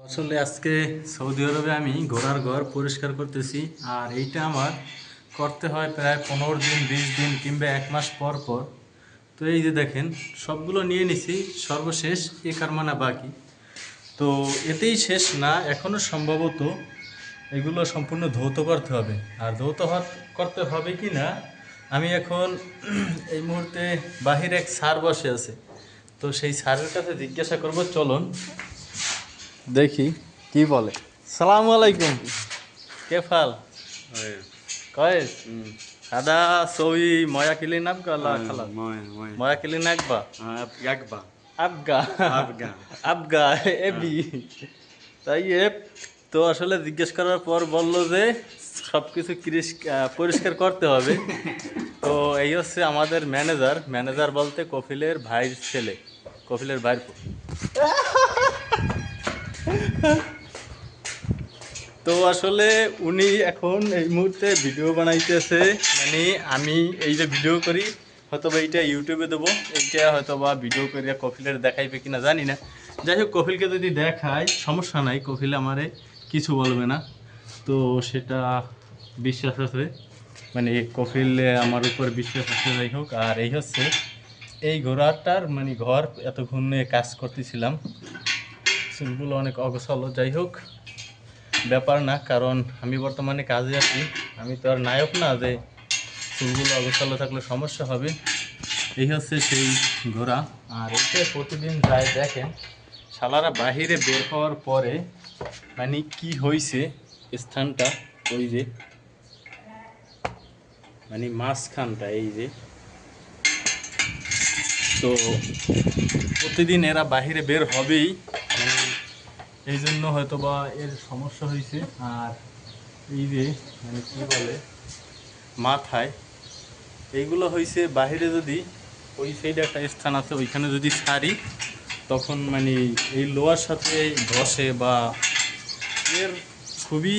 আসলে আজকে সৌদি আরবে আমি ঘোড়ার ঘর পরিষ্কার করতেছি। আর এইটা আমার করতে হয় প্রায় 15 দিন, 20 দিন কিংবা 1 মাস পর পর। তো এই যে দেখেন, সবগুলো নিয়ে নিছি, সর্বশেষ কারমানা বাকি। তো এতেই শেষ না, এখনও সম্ভবত এগুলো সম্পূর্ণ ধৌত করতে হবে। আর করতে হবে কি না, আমি এখন এই মুহূর্তে বাহিরে এক স্যার বসে আছে, তো সেই স্যারের কাছে জিজ্ঞাসা করব। চলুন দেখি কি বলে। সালামু আলাইকুম, কেফাল কয়েস هذا سوي مويه كلين ابقى لا خلاص مويه كلين اقبى يقبع ابقى أبقى ابقى এবি তাই তো আসলে জিজ্ঞেস করার পর বললো যে সব কিছু পরিষ্কার করতে হবে। তো এই হচ্ছে আমাদের ম্যানেজার বলতে কফিলের ভাইয়ের ছেলে, কফিলের ভাইয়ের তো আসলে উনি এখন এই মুহূর্তে ভিডিও বানাইতেছে। মানে আমি এই যে ভিডিও করি, হয়তো বা এইটা ইউটিউবে দেবো, এইটা হয়তো বা ভিডিও করিয়া কফিলের দেখাইবে কিনা জানি না। যাই হোক, কফিলকে যদি দেখায় সমস্যা নাই, কফিল আমারে কিছু বলবে না। তো সেটা বিশ্বাস আছে, মানে কফিল আমার উপর বিশ্বাস আছে। যাই হোক, আর এই হচ্ছে এই ঘোড়াটার মানে ঘর এতক্ষণ কাজ করতেছিলাম, চুলগুলো অনেক অগোছালো। যাই হোক, ব্যাপার না, কারণ আমি বর্তমানে কাজে আছি, আমি তো আর নায়ক না যে চুলগুলো অগোছালো থাকলে সমস্যা হবে। এই হচ্ছে সেই ঘোড়া। আর এটা প্রতিদিন যায়, দেখেন শালারা বাহিরে বের হওয়ার পরে মানে কি হয়েছে স্থানটা, ওই যে মানে মাঝখানটা, এই যে তো প্রতিদিন এরা বাহিরে বের হবেই, মানে এই জন্য হয়তো বা এর সমস্যা হয়েছে। আর এই যে মানে কী বলে মাথায় এইগুলো হয়েছে, বাহিরে যদি ওই সাইডে একটা স্থান আছে ওইখানে যদি ছাড়ি, তখন মানে এই লোয়ার সাথে ঘষে বা এর খুবই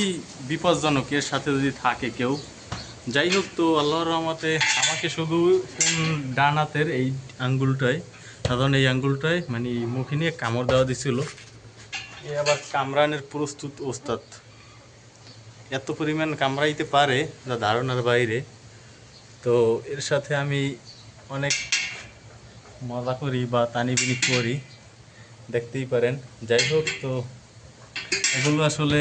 বিপজ্জনক এর সাথে যদি থাকে কেউ। যাই হোক, তো আল্লাহর রহমতে আমাকে শুধু ডান হাতের এই আঙ্গুলটায়, সাধারণ এই আঙ্গুলটায় মানে মুখে নিয়ে কামড় দেওয়া দিছিল। এ আবার কামড়ানোর প্রস্তুত ওস্তাদ, এত পরিমাণ কামড়াইতে পারে যা ধারণার বাইরে। তো এর সাথে আমি অনেক মজা করি বা তানিবিনি করি, দেখতেই পারেন। যাই হোক, তো এগুলো আসলে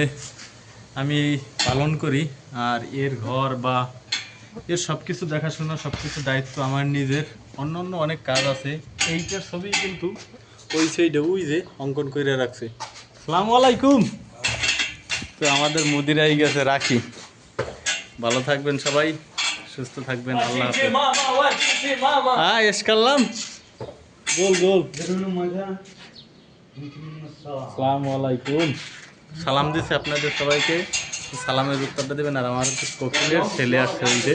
আমি পালন করি। আর এর ঘর বা এর সব কিছু দেখাশোনা, সব কিছু দায়িত্ব আমার নিজের। অন্য অন্য অনেক কাজ আছে। এইটার ছবি কিন্তু ওই সাইডে ওই যে অঙ্কন করে রাখছে। আসসালামু আলাইকুম। তো আমাদের মুদিরাই গেছে, রাখি। ভালো থাকবেন সবাই, সুস্থ থাকবেন, আল্লাহ হাফেজ। হ্যাঁ, এস করলাম, গোল গোল। আসসালামু আলাইকুম, সালাম দিচ্ছে আপনাদের সবাইকে, সালামের উত্তরটা দেবেন। আর আমার হচ্ছে কপিলের ছেলে আসছে, ওই যে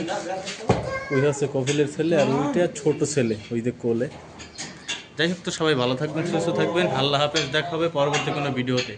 ওই হচ্ছে কপিলের ছেলে, আর ওইটা ছোট ছেলে ওই যে কোলে। যাই হোক, তো সবাই ভালো থাকবেন, সুস্থ থাকবেন, আল্লাহ হাফেজ। দেখা হবে পরবর্তী কোনো ভিডিওতে।